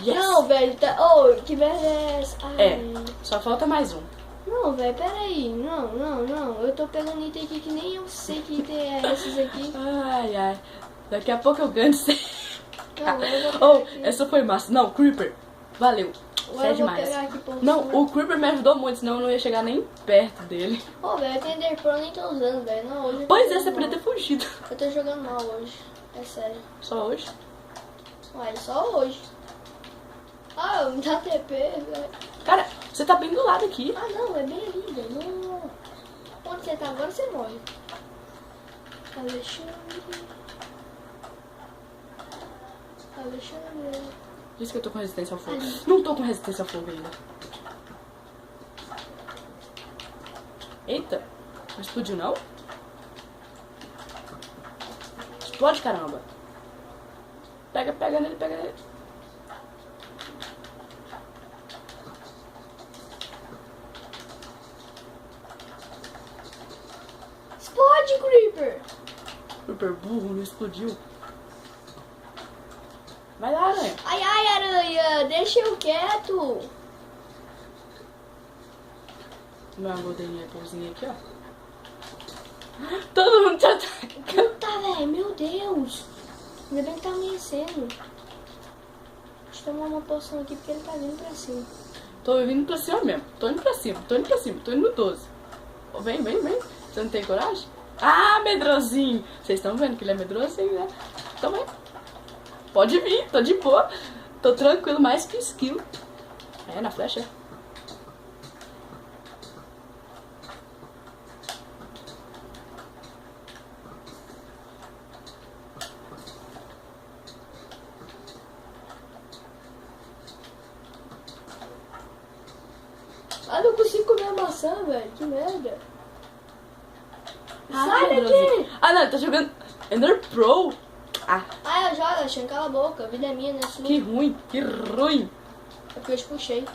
Yes. Não, velho, tá... Oh, que merda é essa? Ai. É, só falta mais um. Não, velho, peraí. Não. Eu tô pegando item aqui que nem eu sei que item é esses aqui. Ai. Daqui a pouco eu ganho de você. Não, eu vou pegar aqui. Essa foi massa. Não, Creeper. Valeu. Você é Eu vou demais. pegar aqui ponto. Não, o Creeper me ajudou muito, senão eu não ia chegar nem perto dele. Ô, velho, eu tenho Ender Pro, nem tô usando, velho. Não, hoje eu tô Pois é, jogando você podia mal. ter fugido. Eu tô jogando mal hoje. É sério. Só hoje? Ué, só hoje. Ah, me dá TP, velho. Cara, você tá bem do lado aqui. Ah, não, é bem ali, velho. Não. Onde você tá agora, você morre. Alexandre. Diz que eu tô com resistência ao fogo. Ali. Não tô com resistência ao fogo ainda. Eita. Não explodiu, não? Explode, caramba. Pega nele. Explode, Creeper. Super burro, não explodiu. Vai lá, aranha. Ai, aranha, deixa eu quieto. Meu Golden Applezinho aqui, ó. Todo mundo te ataca. Puta, velho, meu Deus. Ainda bem que tá amanhecendo. Deixa eu tomar uma poção aqui porque ele tá vindo pra cima. Tô vindo pra cima mesmo. Tô indo pra cima. Tô indo no 12. Ó, vem. Você não tem coragem? Ah, medrosinho. Vocês estão vendo que ele é medrosinho, né? Então vem. Pode vir, tô de boa. Tô tranquilo, mais que skill. É, na flecha. Ah, não consigo comer a maçã, velho. Que merda. Ah, Sai medrosinho. daqui. Ah, não, ele tá jogando Ender Pro. Ah, Ah, eu jogo, Alexandre, cala a boca. A vida é minha, né? Sua. que ruim. É porque eu te puxei.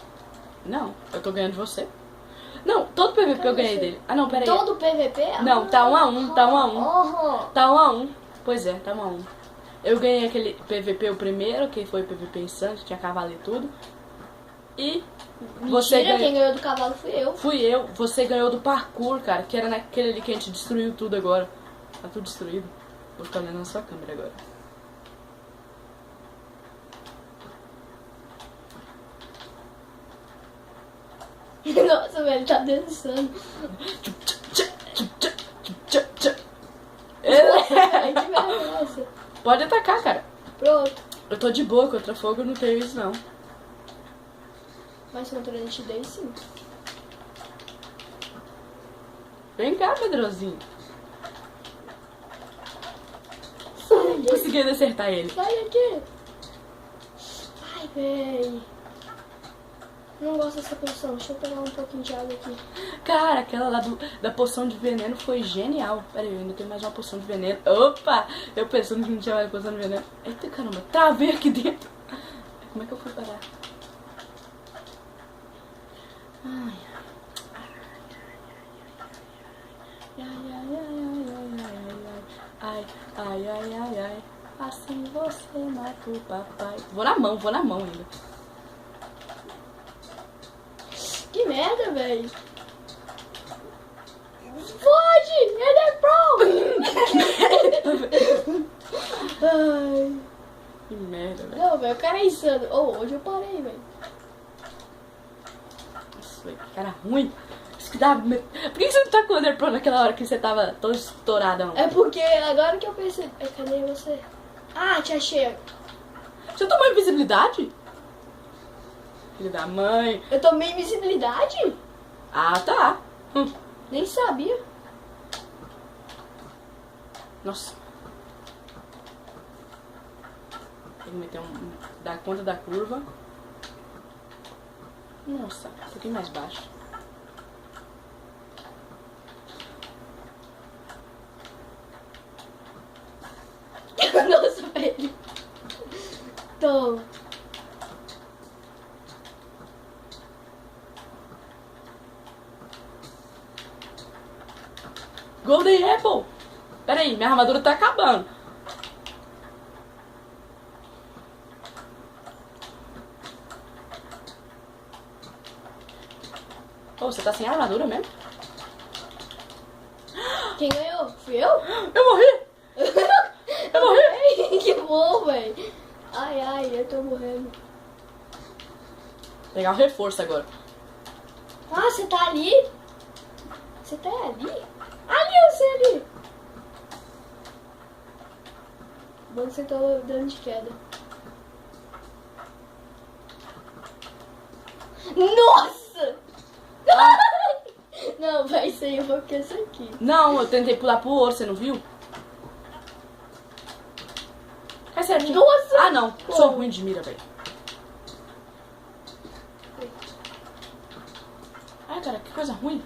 Não, eu tô ganhando de você. Não, todo PVP eu ganhei você? dele. Ah, não, peraí. Todo PVP? Não, tá 1 a 1, tá 1 a 1. Oh, Tá 1 a 1. Pois é, tá 1 a 1. Eu ganhei aquele PVP o primeiro, que foi PVP insano, que tinha cavalo e tudo. E você Mentira, quem ganhou. ganhou do cavalo fui eu. Fui eu, você ganhou do parkour, cara, que era naquele ali que a gente destruiu tudo agora. Tá tudo destruído. Vou ficar olhando na sua câmera agora. Nossa, velho, tá dançando. Ai, que merda é essa? Pode atacar, cara. Pronto. Eu tô de boa contra fogo, eu não tenho isso não. Mas contra a nitidez, sim. Vem cá, Pedrozinho. Sai daqui. Consegui acertar ele. Sai daqui. Ai, véi. Não gosto dessa poção. Deixa eu pegar um pouquinho de água aqui. Cara, aquela lá da poção de veneno foi genial. Pera aí, eu ainda tenho mais uma poção de veneno. Opa! Eu pensando que não tinha mais poção de veneno. Eita, caramba, travei aqui dentro. Como é que eu fui parar? Ai. Assim você mata o papai. Vou na mão ainda. Que merda, velho. Fode! Ele é pro! Ai. Que merda, velho. Não, velho, o cara é insano. Oh, hoje eu parei, velho. Nossa, velho, que cara ruim. Isso que dá... Por que você não tá com o Ender Pro naquela hora que você tava todo estouradão? É porque agora que eu pensei... Ai, cadê você? Ah, te achei. Você tomou invisibilidade? Filho da mãe. Eu tomei invisibilidade? Ah, tá. Nem sabia. Nossa. Tem que meter dar conta da curva. Nossa, um pouquinho mais baixo. Nossa, velho. Toma. Golden Apple! Pera aí, minha armadura tá acabando. Ô, você tá sem armadura mesmo? Quem ganhou? Fui eu? Eu morri! Eu morri! Que bom, velho. Ai, ai, eu tô morrendo. Pegar o reforço agora. Ah, você tá ali? Você tá ali? Ali, você ali. Bom que você tá dando de queda. Nossa! Não, vai ser eu vou porque isso aqui. Não, eu tentei pular pro ouro, você não viu? É certinho. Nossa! Ah, não. Sou ruim de mira, velho. Ai, cara, que coisa ruim.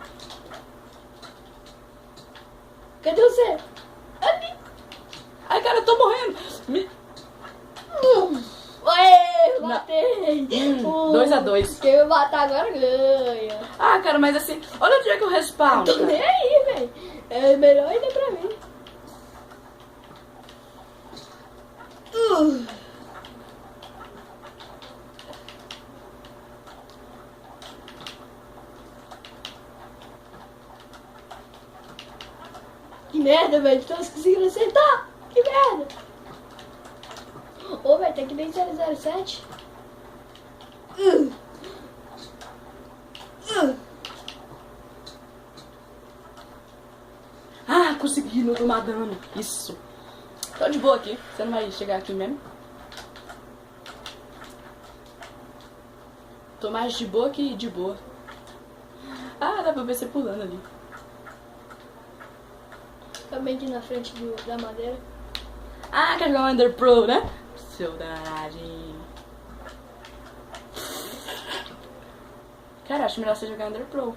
Cadê você? Ali. Ai, cara, eu tô morrendo. Ué, Não. matei. 2-2. Quem me matar agora ganha. Ah, cara, mas assim, olha onde é que eu respawn. Tô nem Cara. aí, velho. É melhor ainda pra mim. Que merda, velho. Tô conseguindo acertar. Que merda. Ô, velho, tá que nem 007. Ah, consegui não tomar dano. Isso. Tô de boa aqui. Você não vai chegar aqui mesmo? Tô mais de boa que de boa. Ah, dá pra ver você pulando ali. Também aqui na frente da madeira. Ah, quer jogar um Ender Pro, né? Seu danadinho. Cara, acho melhor você jogar Ender Pro.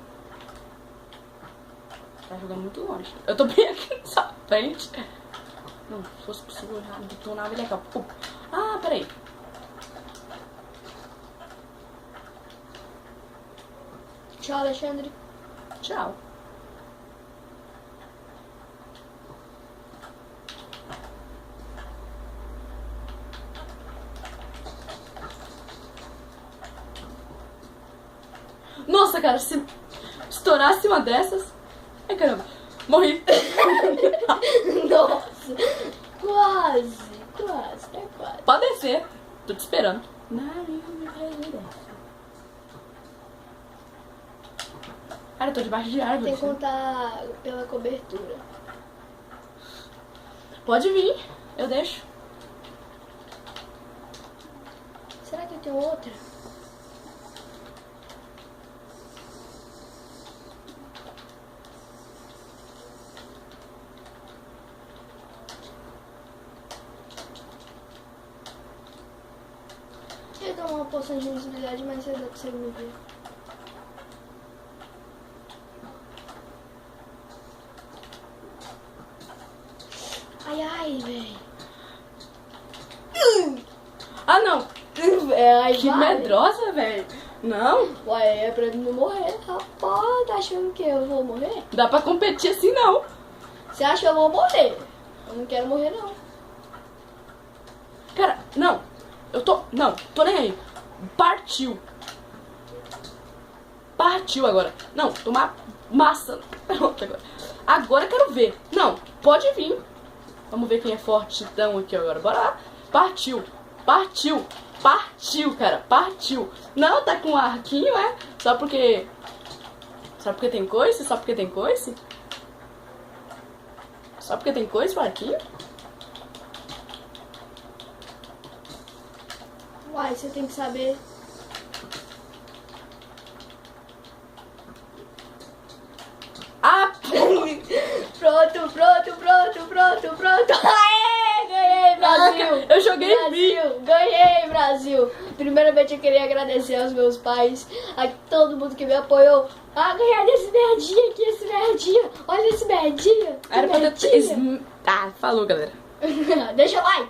Tá jogando muito longe. Eu tô bem aqui na sua frente. Não, se fosse possível, eu já detonava ele aqui, ó. Ah, peraí. Tchau, Alexandre. Tchau. Nossa, cara, se estourasse uma dessas... Ai, caramba. Morri. Nossa. Quase, tá quase. Pode descer. Tô te esperando. Cara, eu tô debaixo de árvore. Tem que contar pela cobertura. Pode vir. Eu deixo. Será que eu tenho outra? Eu ia tomar uma poção de invisibilidade, mas você não consegue me ver. Ai, ai, velho. Ah, não. Ai, Que vai. medrosa, velho. Não. Ué, é pra não morrer. Rapaz, tá achando que eu vou morrer? Dá pra competir assim, não. Você acha que eu vou morrer? Eu não quero morrer, não. Cara, não. Eu tô... Não, tô nem aí. Partiu. Partiu agora. Não, tomar massa. Pronto, agora. Agora eu quero ver. Não, pode vir. Vamos ver quem é fortão aqui agora. Bora lá. Partiu. Partiu. Partiu, cara. Partiu. Não, tá com um arquinho, é? Só porque... Só porque tem coice? Só porque tem coice? Só porque tem coice o arquinho? Uai, você tem que saber. Ah! Pronto. Aê, ganhei, Brasil. Eu joguei Brasil, ganhei, Brasil. Primeiramente eu queria agradecer aos meus pais, a todo mundo que me apoiou. A ganhar desse merdinha aqui, esse merdinha. Olha esse merdinha. Era pra ter... merdinha. Ah, falou, galera. Deixa o like.